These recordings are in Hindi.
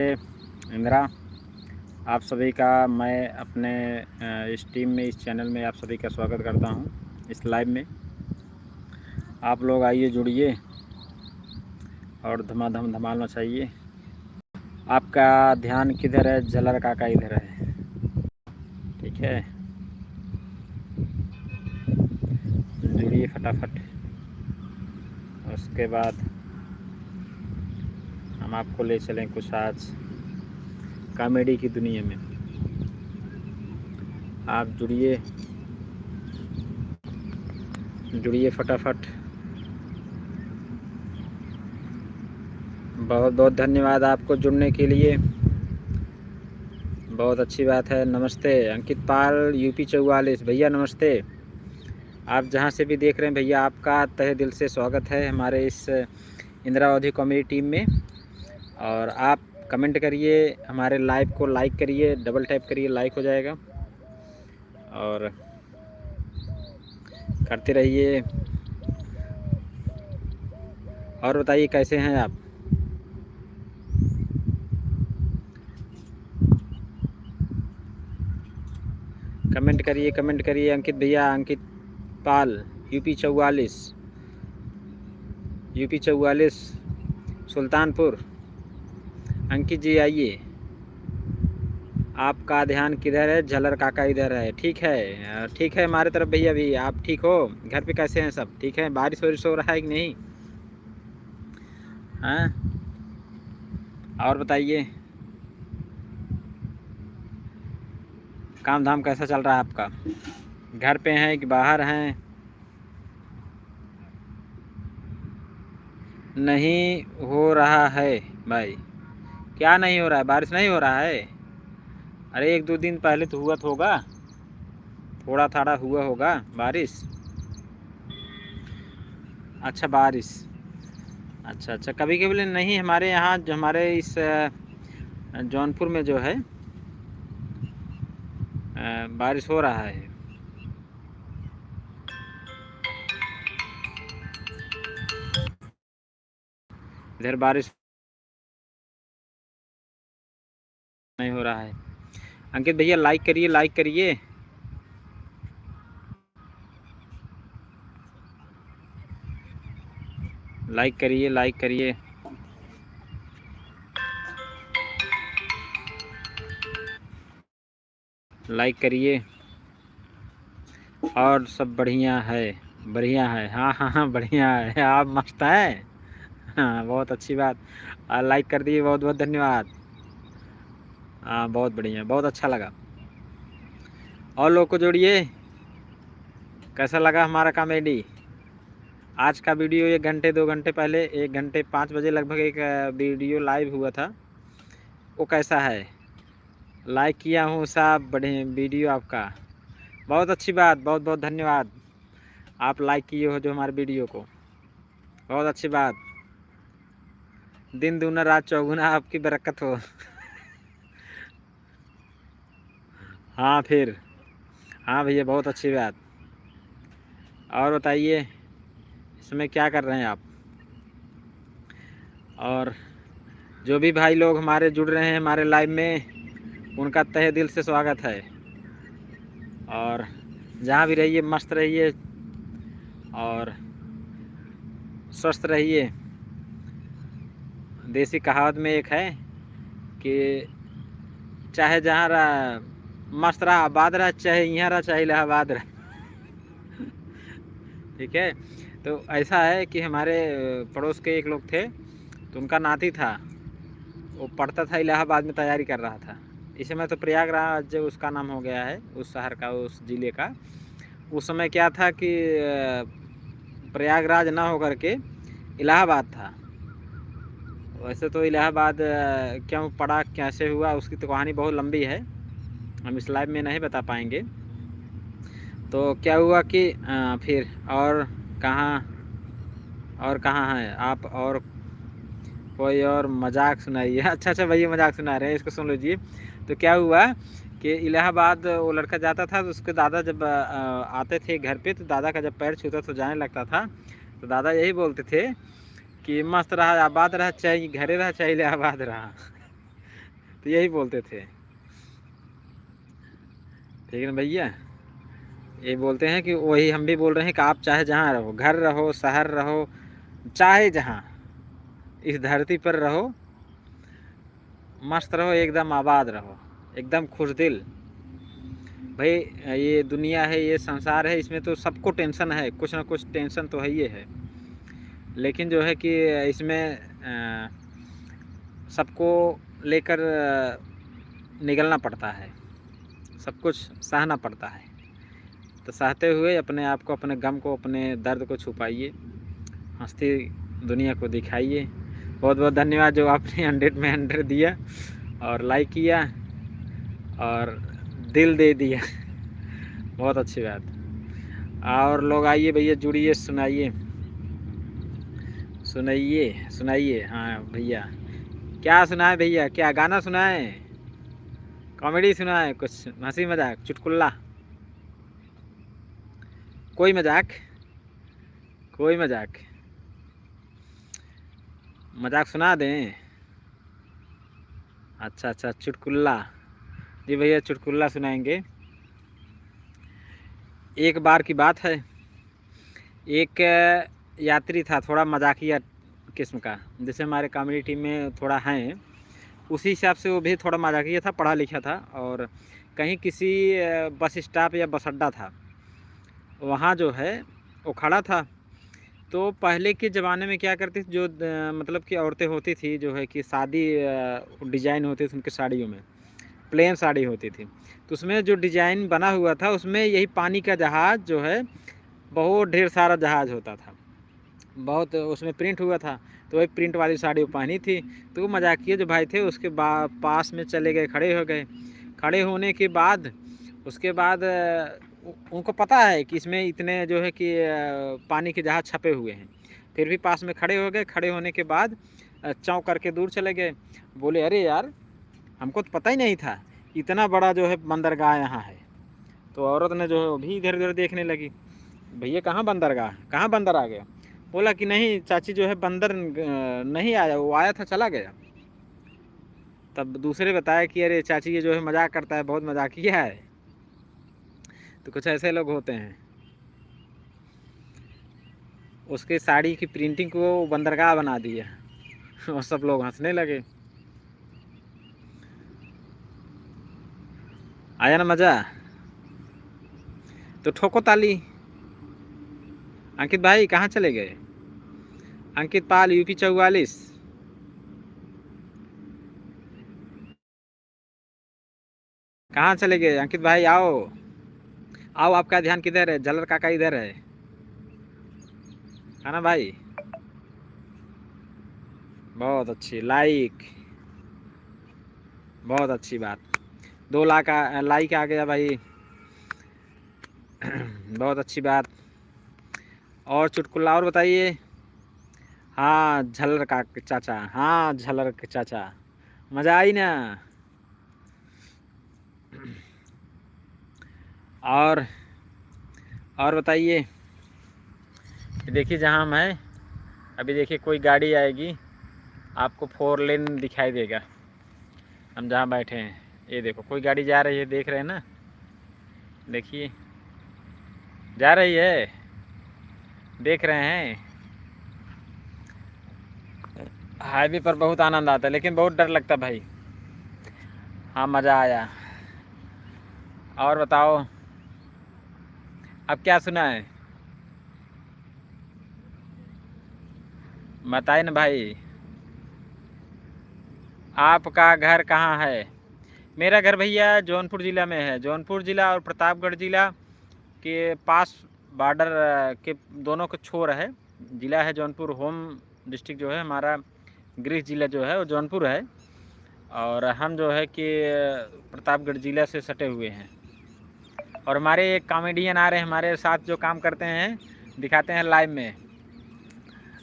इंदिरा, आप सभी का मैं अपने इस टीम में, इस चैनल में आप सभी का स्वागत करता हूं। इस लाइव में आप लोग आइए, जुड़िए और धमाधम धमाल मचाइए। आपका ध्यान किधर है? जलर काका इधर है, ठीक है। जुड़िए फटाफट। उसके बाद हम आपको ले चलें कुछ आज कॉमेडी की दुनिया में। आप जुड़िए जुड़िए फटाफट। बहुत बहुत धन्यवाद आपको जुड़ने के लिए, बहुत अच्छी बात है। नमस्ते अंकित पाल, यूपी 44 भैया नमस्ते। आप जहां से भी देख रहे हैं भैया, आपका तहे दिल से स्वागत है हमारे इस इंदिरावधी कॉमेडी टीम में। और आप कमेंट करिए, हमारे लाइव को लाइक करिए, डबल टैप करिए, लाइक हो जाएगा। और करते रहिए। और बताइए कैसे हैं आप? कमेंट करिए, कमेंट करिए। अंकित भैया, अंकित पाल, यूपी 44 सुल्तानपुर। अंकित जी आइए। आपका ध्यान किधर है? झलर काका इधर है, ठीक है। ठीक है हमारे तरफ भैया भी। आप ठीक हो? घर पे कैसे हैं सब? ठीक है। बारिश वारिश हो रहा है कि नहीं? हाँ, और बताइए काम धाम कैसा चल रहा है आपका? घर पे हैं कि बाहर हैं? नहीं हो रहा है भाई। क्या नहीं हो रहा है? बारिश नहीं हो रहा है? अरे एक दो दिन पहले तो हुआ होगा, थोड़ा थोड़ा हुआ होगा बारिश। अच्छा बारिश, अच्छा अच्छा। कभी कभी नहीं, हमारे यहाँ जो हमारे इस जौनपुर में जो है बारिश हो रहा है। इधर बारिश नहीं हो रहा है। अंकित भैया लाइक करिए, लाइक करिए। लाइक करिए, लाइक करिए। लाइक करिए। और सब बढ़िया है, बढ़िया है। हाँ हाँ हाँ बढ़िया है, आप मस्त हैं। हाँ बहुत अच्छी बात। लाइक कर दिए, बहुत बहुत धन्यवाद। हाँ बहुत बढ़िया, बहुत अच्छा लगा। और लोग को जोड़िए। कैसा लगा हमारा कॉमेडी? आज का वीडियो 1 घंटे 2 घंटे पहले, 1 घंटे 5 बजे लगभग एक वीडियो लाइव हुआ था, वो कैसा है? लाइक किया हूँ साहब, बढ़िया वीडियो आपका। बहुत अच्छी बात, बहुत बहुत धन्यवाद। आप लाइक किए हो जो हमारे वीडियो को, बहुत अच्छी बात। दिन दूना रात चौगुना आपकी बरकत हो। हाँ फिर, हाँ भैया बहुत अच्छी बात। और बताइए इसमें क्या कर रहे हैं आप? और जो भी भाई लोग हमारे जुड़ रहे हैं हमारे लाइव में, उनका तहे दिल से स्वागत है। और जहाँ भी रहिए मस्त रहिए और स्वस्थ रहिए। देसी कहावत में एक है कि चाहे जहाँ रहा मस्त रहा आबाद रहा, चाहे यहाँ रहा चाहे इलाहाबाद रहा। ठीक है। तो ऐसा है कि हमारे पड़ोस के एक लोग थे, तो उनका नाती था, वो पढ़ता था इलाहाबाद में, तैयारी कर रहा था। इस समय तो प्रयागराज उसका नाम हो गया है, उस शहर का, उस ज़िले का। उस समय क्या था कि प्रयागराज ना होकर के इलाहाबाद था। वैसे तो इलाहाबाद क्यों पड़ा, कैसे हुआ, उसकी तो कहानी बहुत लंबी है, हम इस लाइव में नहीं बता पाएंगे। तो क्या हुआ कि फिर और कहाँ हैं आप? और कोई और मजाक सुनाइए। अच्छा अच्छा भैया मजाक सुना रहे हैं, इसको सुन लीजिए। तो क्या हुआ कि इलाहाबाद वो लड़का जाता था, तो उसके दादा जब आते थे घर पे, तो दादा का जब पैर छूता तो जाने लगता था, तो दादा यही बोलते थे कि मस्त रहा आबाद रहा, चाहे घरे रहा चाहे इलाहाबाद रहा। तो यही बोलते थे, ठीक है ना भैया। ये बोलते हैं कि वही हम भी बोल रहे हैं कि आप चाहे जहाँ रहो, घर रहो, शहर रहो, चाहे जहाँ इस धरती पर रहो, मस्त रहो, एकदम आबाद रहो, एकदम खुश दिल। भाई ये दुनिया है, ये संसार है, इसमें तो सबको टेंशन है, कुछ ना कुछ टेंशन तो है ही है। लेकिन जो है कि इसमें सबको लेकर निकलना पड़ता है, सब कुछ सहना पड़ता है। तो सहते हुए अपने आप को, अपने गम को, अपने दर्द को छुपाइए, हंसती दुनिया को दिखाइए। बहुत बहुत धन्यवाद जो आपने 100 में 100 दिया और लाइक किया और दिल दे दिया। बहुत अच्छी बात। और लोग आइए भैया, जुड़िए, सुनाइए सुनाइए सुनाइए। हाँ भैया, क्या सुनाए भैया, क्या गाना सुनाए, कॉमेडी सुनाए, कुछ हंसी मजाक, चुटकुल्ला, कोई मजाक, कोई मजाक, मजाक सुना दें। अच्छा अच्छा, चुटकुल्ला, जी भैया चुटकुल्ला सुनाएंगे। एक बार की बात है, एक यात्री था, थोड़ा मजाकिया किस्म का, जैसे हमारे कॉमेडी टीम में थोड़ा हैं, उसी हिसाब से वो भी थोड़ा मजाकिया था, पढ़ा लिखा था। और कहीं किसी बस स्टॉप या बस अड्डा था, वहाँ जो है वो खड़ा था। तो पहले के ज़माने में क्या करती थी, जो मतलब कि औरतें होती थी, जो है कि शादी डिज़ाइन होती थी उनकी साड़ियों में, प्लेन साड़ी होती थी, तो उसमें जो डिज़ाइन बना हुआ था उसमें यही पानी का जहाज़ जो है, बहुत ढेर सारा जहाज़ होता था, बहुत उसमें प्रिंट हुआ था। तो वही प्रिंट वाली साड़ी वो पहनी थी। तो वो मजाकिया जो भाई थे उसके पास में चले गए, खड़े हो गए। खड़े होने के बाद उसके बाद उनको पता है कि इसमें इतने जो है कि पानी के जहाज़ छपे हुए हैं, फिर भी पास में खड़े हो गए। खड़े होने के बाद चौंक करके दूर चले गए। बोले अरे यार, हमको तो पता ही नहीं था इतना बड़ा जो है बंदरगाह यहाँ है। तो औरत ने जो है वो भी इधर उधर देखने लगी, भैया कहाँ बंदरगाह, कहाँ बंदर आ गया। बोला कि नहीं चाची, जो है बंदर नहीं आया, वो आया था चला गया। तब दूसरे बताया कि अरे चाची ये जो है मजाक करता है, बहुत मजाकिया है। तो कुछ ऐसे लोग होते हैं, उसके साड़ी की प्रिंटिंग को बंदरगाह बना दिया और सब लोग हंसने लगे। आया ना मज़ा, तो ठोको ताली। अंकित भाई कहाँ चले गए, अंकित पाल यूपी 44, कहाँ चले गए अंकित भाई, आओ आओ, आपका ध्यान किधर है, जलर काका इधर है ना भाई। बहुत अच्छी लाइक, बहुत अच्छी बात, 2 लाख लाइक आ गया भाई। बहुत अच्छी बात। और चुटकुला और बताइए। हाँ झलर का चाचा, हाँ झलर के चाचा, मज़ा आई ना। और बताइए। देखिए जहाँ हम हैं अभी, देखिए कोई गाड़ी आएगी, आपको 4 लेन दिखाई देगा। हम जहाँ बैठे हैं, ये देखो कोई गाड़ी जा रही है, देख रहे हैं ना, देखिए जा रही है, देख रहे हैं। हाईवे पर बहुत आनंद आता है, लेकिन बहुत डर लगता है भाई। हाँ मज़ा आया। और बताओ, अब क्या सुना है, बताइए ना भाई। आपका घर कहाँ है। मेरा घर भैया जौनपुर ज़िला में है, जौनपुर ज़िला और प्रतापगढ़ ज़िला के पास, बॉर्डर के दोनों के छोर है। ज़िला है जौनपुर, होम डिस्ट्रिक्ट जो है हमारा, गृह ज़िला जो है वो जौनपुर है। और हम जो है कि प्रतापगढ़ ज़िला से सटे हुए हैं। और हमारे एक कॉमेडियन आ रहे हैं हमारे साथ जो काम करते हैं, दिखाते हैं लाइव में।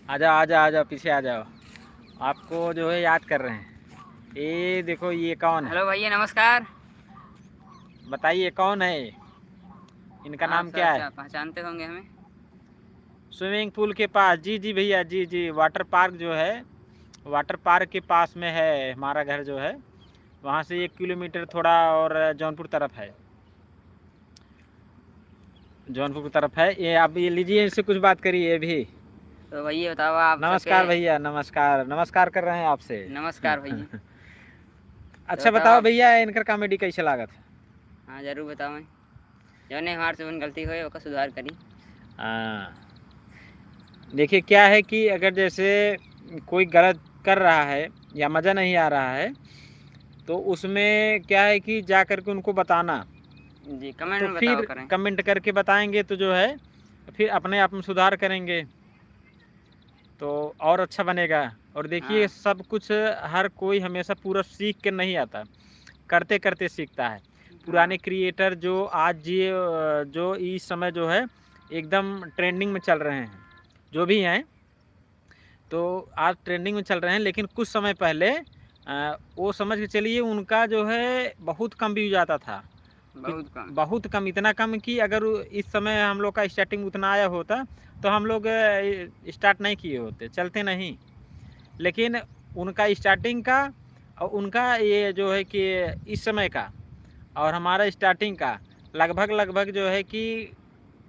आ जाओ आ जाओ आ जाओ, पीछे आ जाओ, आपको जो है याद कर रहे हैं। ये देखो ये कौन है। हेलो भैया नमस्कार। बताइए कौन है, इनका नाम अच्छा क्या है। अच्छा, पहचानते होंगे हमें। स्विमिंग पूल के पास, जी जी भैया, जी जी, वाटर पार्क जो है, वाटर पार्क के पास में है हमारा घर जो है, वहाँ से 1 किलोमीटर थोड़ा और जौनपुर तरफ है, जौनपुर की तरफ है। ये आप ये लीजिए, इससे कुछ बात करिए ये भी। तो भैया बताओ आप नमस्कार भैया, नमस्कार, नमस्कार कर रहे हैं आपसे। नमस्कार भैया। तो अच्छा बताओ भैया, इनकर कॉमेडी कैसे लागत? हाँ जरूर बताओ, जौने हमारे से गलती हुई ओका सुधार करी। हाँ, देखिए क्या है कि अगर जैसे कोई गलत कर रहा है या मज़ा नहीं आ रहा है, तो उसमें क्या है कि जा कर के उनको बताना, जी कमेंट तो में बताओ फिर करें। कमेंट करके बताएंगे तो जो है फिर अपने आप में सुधार करेंगे तो और अच्छा बनेगा। और देखिए हाँ सब कुछ हर कोई हमेशा पूरा सीख के नहीं आता, करते करते सीखता है। पुराने हाँ क्रिएटर जो आज ये जो इस समय जो है एकदम ट्रेंडिंग में चल रहे हैं, जो भी हैं तो आज ट्रेंडिंग में चल रहे हैं, लेकिन कुछ समय पहले वो समझ के चलिए उनका जो है बहुत कम व्यूज आता था, बहुत कम। बहुत कम, इतना कम कि अगर इस समय हम लोग का स्टार्टिंग उतना आया होता तो हम लोग स्टार्ट नहीं किए होते, चलते नहीं। लेकिन उनका स्टार्टिंग का और उनका ये जो है कि इस समय का और हमारा स्टार्टिंग का लगभग लगभग जो है कि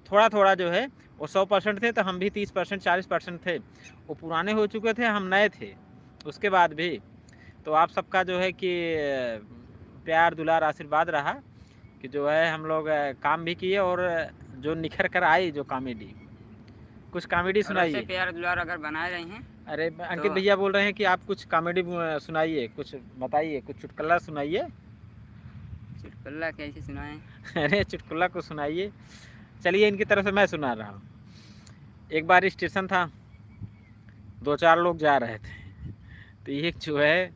थोड़ा थोड़ा जो है वो 100% थे, तो हम भी 30% 40% थे। वो पुराने हो चुके थे, हम नए थे उसके बाद भी। तो आप सबका जो है कि प्यार दुलार आशीर्वाद रहा कि जो है हम लोग काम भी किए और जो निखर कर आई जो कॉमेडी, कुछ कॉमेडी और ऐसे सुनाइए। प्यार दुलार अगर बनाए रहे हैं अरे अंकित तो भैया बोल रहे हैं कि आप कुछ कॉमेडी सुनाइए, कुछ बताइए, कुछ चुटकुला सुनाइए। चुटकुला कैसे सुनाएं? अरे चुटकुला को सुनाइए, चलिए इनकी तरफ से मैं सुना रहा हूँ। एक बार स्टेशन था, 2-4 लोग जा रहे थे, तो एक जो है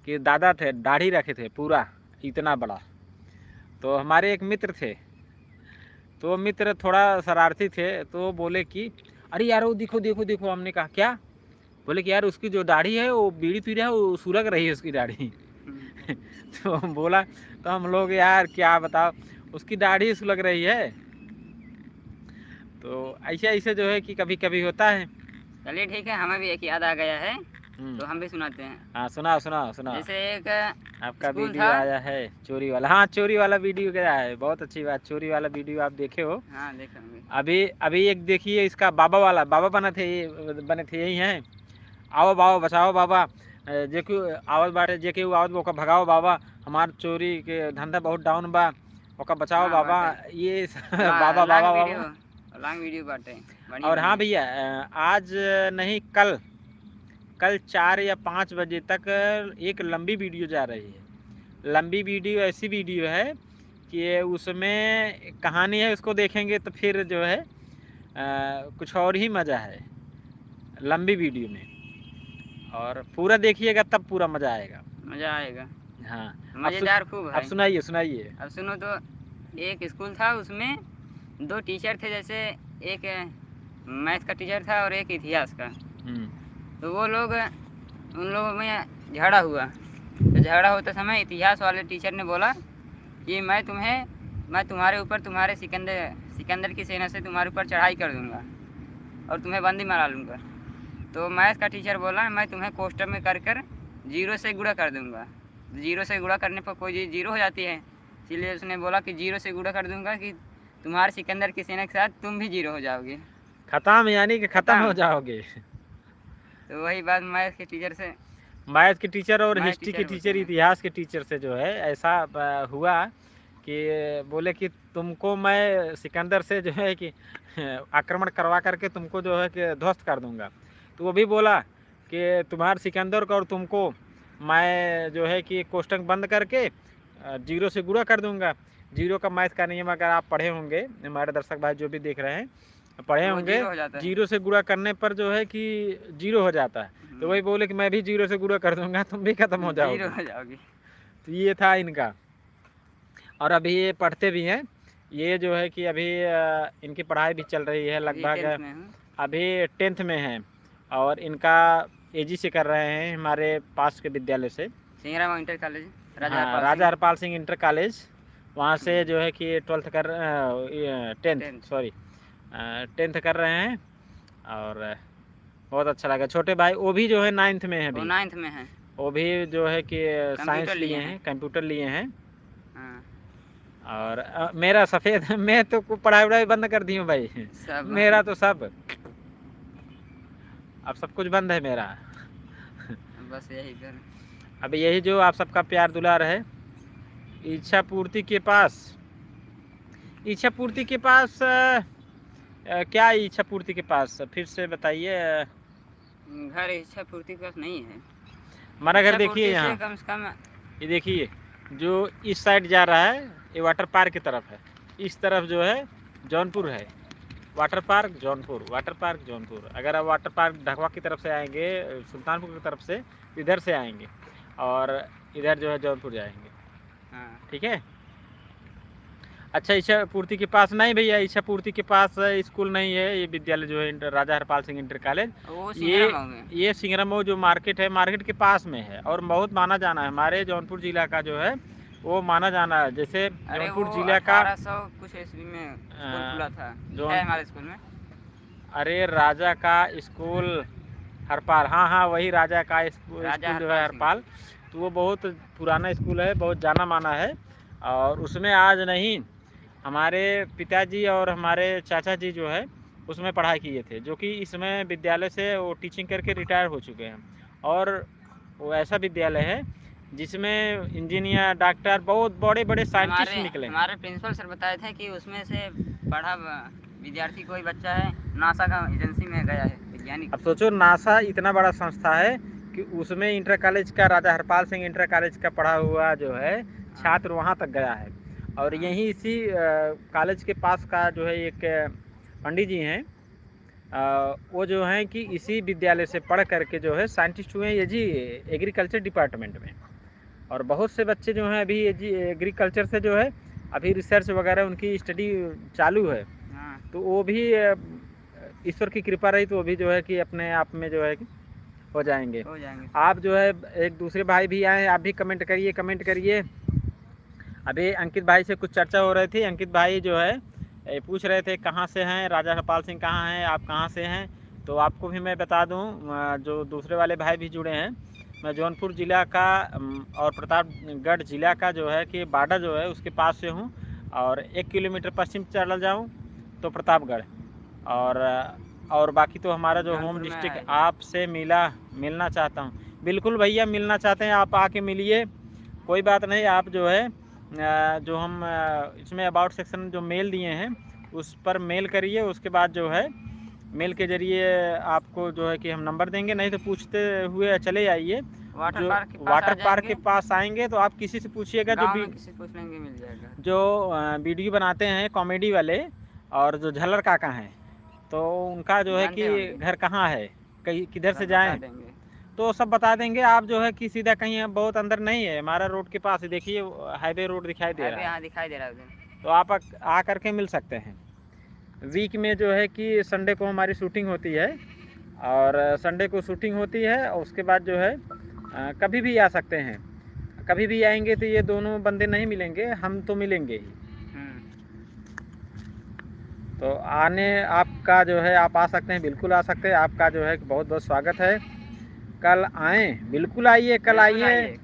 कि दादा थे, दाढ़ी रखे थे पूरा इतना बड़ा। तो हमारे एक मित्र थे, तो मित्र थोड़ा शरारती थे, तो बोले कि अरे यार वो देखो देखो देखो। हमने कहा क्या? बोले कि यार उसकी जो दाढ़ी है वो बीड़ी पी रहा है, वो सुलग रही है उसकी दाढ़ी। तो बोला, तो हम लोग यार क्या बताओ, उसकी दाढ़ी सुलग रही है। तो ऐसे ऐसे जो है कि कभी कभी होता है। चलिए ठीक है, हमें भी एक याद आ गया है तो हम भी सुनाते हैं। हाँ सुनाओ सुनाओ सुनाओ। जैसे एक आपका स्कूल वीडियो था। आया है चोरी वाला, हाँ चोरी वाला वीडियो गया है, बहुत अच्छी बात, चोरी वाला वीडियो आप देखे हो। हाँ देखा होंगे। अभी अभी एक देखिए इसका बाबा वाला, बाबा बने थे यही हैं। आओ बाबा बचाओ बाबा, जे क्यों आवत बाटे, जे क्यों आवत ओका भगाओ बाबा, हमार चोरी के धंधा बहुत डाउन बा, ओका बचाओ हाँ बाबा। बाटे ये बाबा बाबा बाबा। लॉन्ग वीडियो बाटे बनी और हुई हाँ है। भैया, आज नहीं कल, कल 4 या 5 बजे तक एक लंबी वीडियो जा रही है। लंबी वीडियो ऐसी वीडियो है कि उसमें कहानी है, उसको देखेंगे तो फिर जो है कुछ और ही मज़ा है लंबी वीडियो में। और पूरा देखिएगा तब पूरा मज़ा आएगा। मज़ा आएगा, हाँ मज़ेदार खूब अब है। सुनाइए सुनाइए। अब सुनो तो, एक स्कूल था, उसमें 2 टीचर थे। जैसे एक मैथ का टीचर था और एक इतिहास का। तो वो लोग, उन लोगों में झगड़ा हुआ। तो झगड़ा होते समय इतिहास वाले टीचर ने बोला कि मैं तुम्हारे ऊपर, तुम्हारे सिकंदर की सेना से तुम्हारे ऊपर चढ़ाई कर दूंगा और तुम्हें बंदी बना लूँगा। तो मैथ का टीचर बोला मैं तुम्हें कोष्टक में कर कर 0 से गुणा कर दूंगा। 0 से गुणा करने पर कोई चीज़ 0 हो जाती है, इसीलिए उसने बोला कि 0 से गुणा कर दूंगा कि तुम्हारे सिकंदर की सेना के साथ तुम भी 0 हो जाओगे, ख़त्म, यानी कि ख़त्म हो जाओगे। तो वही बात मैथ के टीचर से, मैथ के टीचर और मैथ हिस्ट्री के होते टीचर, हैं। इतिहास के टीचर से जो है ऐसा हुआ कि बोले कि तुमको मैं सिकंदर से जो है कि आक्रमण करवा करके तुमको जो है कि ध्वस्त कर दूंगा। तो वो भी बोला कि तुम्हारे सिकंदर को और तुमको मैं जो है कि कोष्टक बंद करके 0 से गुणा कर दूंगा। 0 का मैथ का नियम अगर आप पढ़े होंगे, हमारे दर्शक भाई जो भी देख रहे हैं पढ़े तो वो होंगे, 0 हो जाता है। 0 से गुणा करने पर जो है कि 0 हो जाता है। तो वही बोले कि मैं भी 0 से गुणा कर दूंगा, तुम भी खत्म हो 0 जाओगे। हो जाओगी। तो ये था इनका। और अभी ये पढ़ते भी हैं, ये जो है कि अभी इनकी पढ़ाई भी चल रही है, अभी 10th लगभग में हूँ। अभी 10th में हैं। और इनका एजी से कर रहे हैं हमारे पास के विद्यालय से, सिंगराम इंटर कॉलेज, हाँ राजा हरपाल सिंह इंटर कॉलेज, वहाँ से जो है कि 12th कर 10th सॉरी 10th कर रहे हैं। और बहुत अच्छा लगा। छोटे भाई वो भी जो है 9th में है, वो अभी 9th में है। वो भी जो है कि साइंस कंप्यूटर लिए हैं, कंप्यूटर लिए हैं। हाँ और मेरा सफ़ेद मैं तो पढ़ाई वढ़ाई बंद कर दी हूँ भाई। सब मेरा तो सब अब सब कुछ बंद है मेरा। बस यही कर। अब यही जो आप सबका प्यार दुलार है, इच्छा पूर्ति के पास, इच्छा पूर्ति के पास क्या इच्छा पूर्ति के पास फिर से बताइए। घर इच्छा पूर्ति के पास नहीं है। हमारा घर इच्छा देखिए पूर्ति यहाँ, से कम से कम ये देखिए जो इस साइड जा रहा है ये वाटर पार्क की तरफ है, इस तरफ जो है जौनपुर है, water park Jaunpur, water park Jaunpur. अगर आप वाटर पार्क ढकवा की तरफ से आएंगे, सुल्तानपुर की तरफ से इधर से आएंगे और इधर जो है जौनपुर जाएंगे। हाँ ठीक है। अच्छा, इच्छा पूर्ति के पास नहीं भैया, इच्छा पूर्ति के पास स्कूल नहीं है। ये विद्यालय जो है इंटर राजा हरपाल सिंह इंटर कॉलेज, वो ये सिंगरमऊ जो मार्केट है, मार्केट के पास में है और बहुत माना जाना है हमारे जौनपुर जिला का जो है वो माना जाना है। जैसे जौनपुर जिला का 1800 कुछ ईस्वी में स्कूल खुला था जो है हमारे स्कूल में। अरे राजा का स्कूल हरपाल, हाँ हाँ वही राजा का स्कूल जो है हरपाल, तो वो बहुत पुराना स्कूल है, बहुत जाना माना है। और उसमें आज नहीं, हमारे पिताजी और हमारे चाचा जी जो है उसमें पढ़ाई किए थे, जो कि इसमें विद्यालय से वो टीचिंग करके रिटायर हो चुके हैं। और वो ऐसा विद्यालय है जिसमें इंजीनियर, डॉक्टर, बहुत बड़े बड़े साइंटिस्ट निकले। हमारे प्रिंसिपल सर बताए थे कि उसमें से पढ़ा विद्यार्थी कोई बच्चा है नासा का एजेंसी में गया है, वैज्ञानिक। अब सोचो नासा इतना बड़ा संस्था है कि उसमें इंटर कॉलेज का, राजा हरपाल सिंह इंटर कॉलेज का पढ़ा हुआ जो है छात्र वहाँ तक गया है। और यहीं इसी कॉलेज के पास का जो है एक पंडित जी हैं, वो जो हैं कि इसी विद्यालय से पढ़ करके जो है साइंटिस्ट हुए हैं ये जी एग्रीकल्चर डिपार्टमेंट में। और बहुत से बच्चे जो हैं अभी जी एग्रीकल्चर से जो है अभी रिसर्च वगैरह उनकी स्टडी चालू है। तो वो भी ईश्वर की कृपा रही तो वो भी जो है कि अपने आप में जो है कि हो जाएंगे। आप जो है एक दूसरे भाई भी आए हैं, आप भी कमेंट करिए। अभी अंकित भाई से कुछ चर्चा हो रही थी। अंकित भाई जो है पूछ रहे थे कहाँ से हैं, राजा हरपाल सिंह कहाँ हैं, आप कहाँ से हैं। तो आपको भी मैं बता दूं, जो दूसरे वाले भाई भी जुड़े हैं, मैं जौनपुर ज़िला का और प्रतापगढ़ ज़िला का जो है कि बाडा जो है उसके पास से हूँ। और 1 किलोमीटर पश्चिम चला जाऊँ तो प्रतापगढ़, और बाकी तो हमारा जो होम डिस्ट्रिक्ट। आपसे मिलना चाहता हूँ। बिल्कुल भैया, मिलना चाहते हैं आप आके मिलिए, कोई बात नहीं। आप जो है जो हम इसमें अबाउट सेक्शन जो मेल दिए हैं उस पर मेल करिए, उसके बाद जो है मेल के ज़रिए आपको जो है कि हम नंबर देंगे, नहीं तो पूछते हुए चले आइए। वाटर पार्क के पास आएंगे तो आप किसी से पूछिएगा, जो वीडियो बनाते हैं कॉमेडी वाले और जो झल्लर काका हैं, तो उनका जो है कि घर कहाँ है, कहीं किधर से जाएं तो सब बता देंगे। आप जो है कि सीधा कहीं बहुत अंदर नहीं है, हमारा रोड के पास देखिए हाईवे रोड दिखाई दे रहा है, तो आप आ करके मिल सकते हैं। वीक में जो है कि संडे को हमारी शूटिंग होती है, और संडे को शूटिंग होती है, और उसके बाद जो है कभी भी आ सकते हैं। कभी भी आएंगे तो ये दोनों बंदे नहीं मिलेंगे, हम तो मिलेंगे ही। तो आने आपका जो है आप आ सकते हैं, बिल्कुल आ सकते हैं। आपका जो है बहुत बहुत स्वागत है। कल आएँ, बिल्कुल आइए, कल आइए।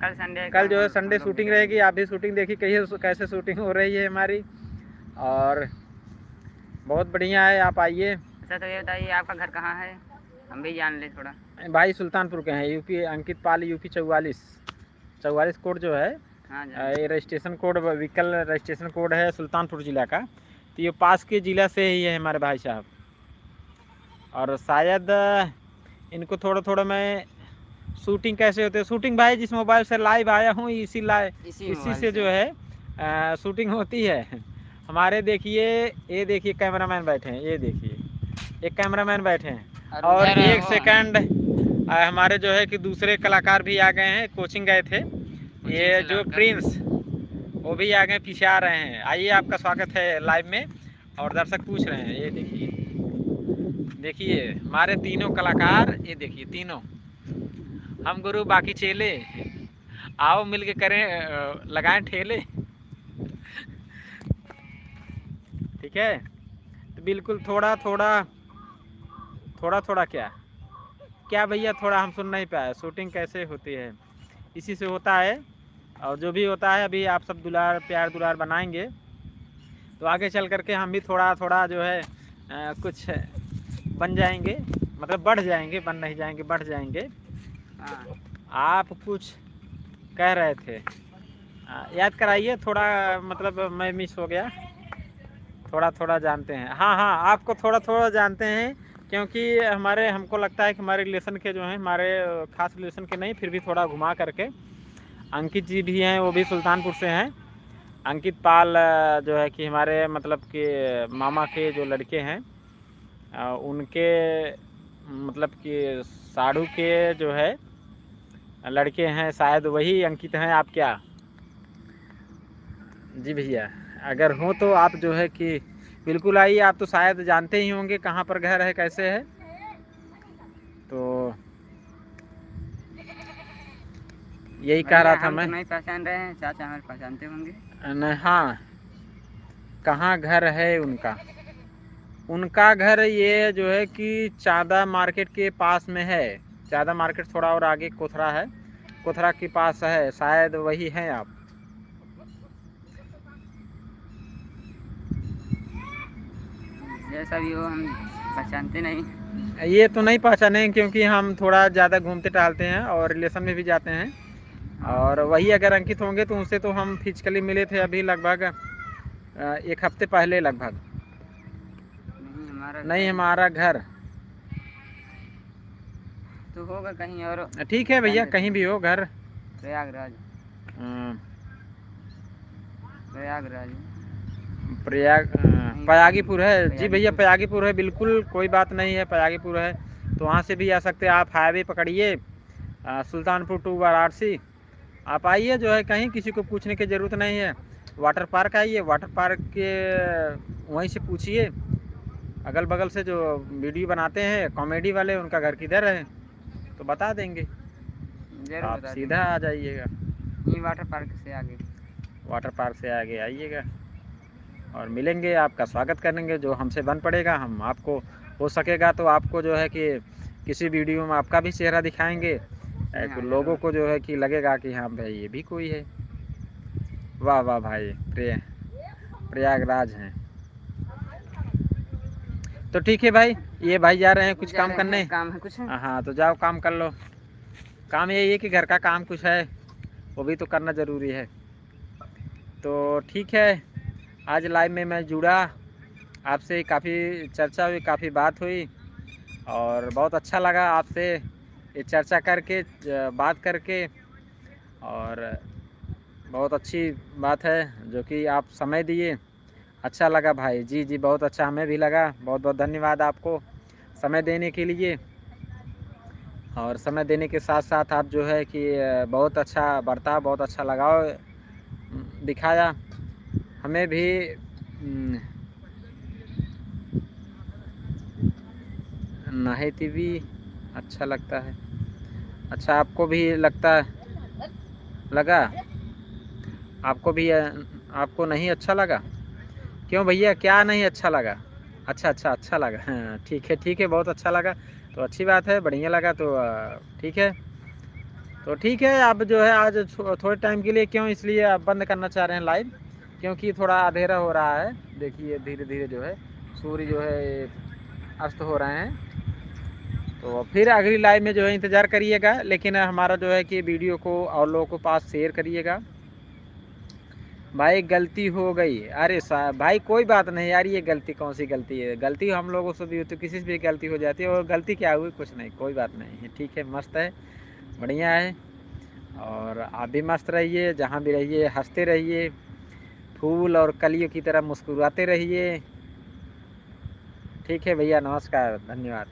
कल जो है संडे शूटिंग रहेगी, आप भी शूटिंग देखिए कैसे शूटिंग हो रही है हमारी, और बहुत बढ़िया है। आप आइए। अच्छा तो ये बताइए आपका घर कहाँ है, हम भी जान ले थोड़ा। भाई सुल्तानपुर के हैं, यूपी, अंकित पाल, यूपी 44 कोड जो है, ये registration code, vehicle registration code है सुल्तानपुर ज़िला का। तो ये पास के ज़िला से ही है हमारे भाई साहब। और शायद इनको थोड़ा मैं शूटिंग कैसे होते है, शूटिंग भाई जिस मोबाइल से लाइव आया हूँ इसी से जो है शूटिंग होती है हमारे। देखिए ये देखिए कैमरामैन बैठे हैं, ये देखिए एक कैमरामैन बैठे हैं, और एक सेकंड हमारे जो है कि दूसरे कलाकार भी आ गए हैं, कोचिंग गए थे। ये जो प्रिंस वो भी आ गए, पीछे आ रहे हैं। आइए, आपका स्वागत है लाइव में। और दर्शक पूछ रहे हैं, ये देखिए हमारे तीनों कलाकार, ये देखिए तीनों, हम गुरु बाकी चेले, आओ मिलके करें, लगाएं ठेले। ठीक है, तो बिल्कुल थोड़ा क्या भैया, थोड़ा हम सुन नहीं पाए शूटिंग कैसे होती है। इसी से होता है। और जो भी होता है अभी आप सब दुलार प्यार दुलार बनाएंगे तो आगे चल करके हम भी थोड़ा थोड़ा जो है कुछ बन जाएंगे, मतलब बढ़ जाएंगे, बन नहीं जाएंगे, बढ़ जाएंगे। आप कुछ कह रहे थे, याद कराइए थोड़ा, मतलब मैं मिस हो गया। थोड़ा थोड़ा जानते हैं, हाँ हाँ आपको थोड़ा थोड़ा जानते हैं, क्योंकि हमारे हमको लगता है कि हमारे रिलेशन के जो हैं, हमारे खास रिलेशन के नहीं, फिर भी थोड़ा घुमा करके। अंकित जी भी हैं, वो भी सुल्तानपुर से हैं। अंकित पाल जो है कि हमारे मतलब कि मामा के जो लड़के हैं उनके मतलब कि साढ़ू के जो है लड़के हैं, शायद वही अंकित हैं आप क्या? जी भैया, अगर हो तो आप जो है कि बिल्कुल आइए। आप तो शायद जानते ही होंगे कहाँ पर घर है, कैसे है। तो यही कह रहा था मैं। नहीं पहचान रहे हैं, चाचा हमारे पहचानते होंगे। नहीं, हाँ, कहाँ घर है उनका? उनका घर ये जो है कि चादा मार्केट के पास में है। चादा मार्केट थोड़ा और आगे कोथरा है, कोथरा के पास है, शायद वही हैं आप। जैसा भी हो, हम पहचानते नहीं। ये तो नहीं पहचाने, क्योंकि हम थोड़ा ज़्यादा घूमते टहलते हैं और रिलेशन में भी जाते हैं। और वही अगर अंकित होंगे तो उनसे तो हम फिजिकली मिले थे अभी लगभग 1 हफ्ते पहले लगभग। नहीं, हमारा घर तो होगा कहीं और। ठीक है भैया, कहीं भी हो घर। प्रयागराज। प्रयागीपुर है जी भैया, प्रयागीपुर है, बिल्कुल कोई बात नहीं है, प्रयागीपुर है। तो वहाँ से भी आ सकते हैं आप। हाईवे पकड़िए सुल्तानपुर टू वाराणसी, आप आइए। जो है कहीं किसी को पूछने की ज़रूरत नहीं है। वाटर पार्क आइए, वाटर पार्क के वहीं से पूछिए, अगल बगल से जो वीडियो बनाते हैं कॉमेडी वाले, उनका घर किधर है तो बता देंगे। आप सीधा आ जाइएगा, वाटर पार्क से आगे, वाटर पार्क से आगे आइएगा और मिलेंगे, आपका स्वागत करेंगे। जो हमसे बन पड़ेगा हम आपको, हो सकेगा तो आपको जो है कि किसी वीडियो में आपका भी चेहरा दिखाएंगे। तो लोगों को जो है कि लगेगा कि हाँ भाई ये भी कोई है। वाह वाह भाई, प्रयागराज हैं। तो ठीक है भाई, ये भाई जा रहे हैं कुछ काम करने। काम है कुछ? हाँ तो जाओ काम कर लो। काम यही है कि घर का काम कुछ है, वो भी तो करना ज़रूरी है। तो ठीक है, आज लाइव में मैं जुड़ा आपसे, काफ़ी चर्चा हुई, काफ़ी बात हुई और बहुत अच्छा लगा आपसे ये चर्चा करके, बात करके। और बहुत अच्छी बात है जो कि आप समय दिए, अच्छा लगा भाई। जी जी, बहुत अच्छा, हमें भी लगा। बहुत बहुत धन्यवाद आपको समय देने के लिए। और समय देने के साथ साथ आप जो है कि बहुत अच्छा बर्ताव, बहुत अच्छा लगाव दिखाया। हमें भी नाहिती भी अच्छा लगता है। अच्छा, आपको भी लगा? आपको भी आपको नहीं अच्छा लगा? क्यों भैया, क्या नहीं अच्छा लगा? अच्छा लगा, हाँ ठीक है, बहुत अच्छा लगा तो अच्छी बात है, बढ़िया लगा तो ठीक है। तो ठीक है, अब जो है आज थोड़े टाइम के लिए, क्यों इसलिए आप बंद करना चाह रहे हैं लाइव, क्योंकि थोड़ा अंधेरा हो रहा है। देखिए धीरे धीरे जो है सूर्य जो है अस्त हो रहे हैं। तो फिर अगली लाइव में जो है इंतज़ार करिएगा, लेकिन हमारा जो है कि वीडियो को और लोगों को पास शेयर करिएगा। भाई गलती हो गई, अरे साहब भाई कोई बात नहीं यार, ये गलती कौन सी गलती है? गलती हम लोगों से भी होती, किसी से भी गलती हो जाती है। और गलती क्या हुई? कुछ नहीं, कोई बात नहीं है, ठीक है, मस्त है, बढ़िया है। और आप भी मस्त रहिए, जहाँ भी रहिए हंसते रहिए, फूल और कलियों की तरह मुस्कुराते रहिए। ठीक है भैया, नमस्कार, धन्यवाद।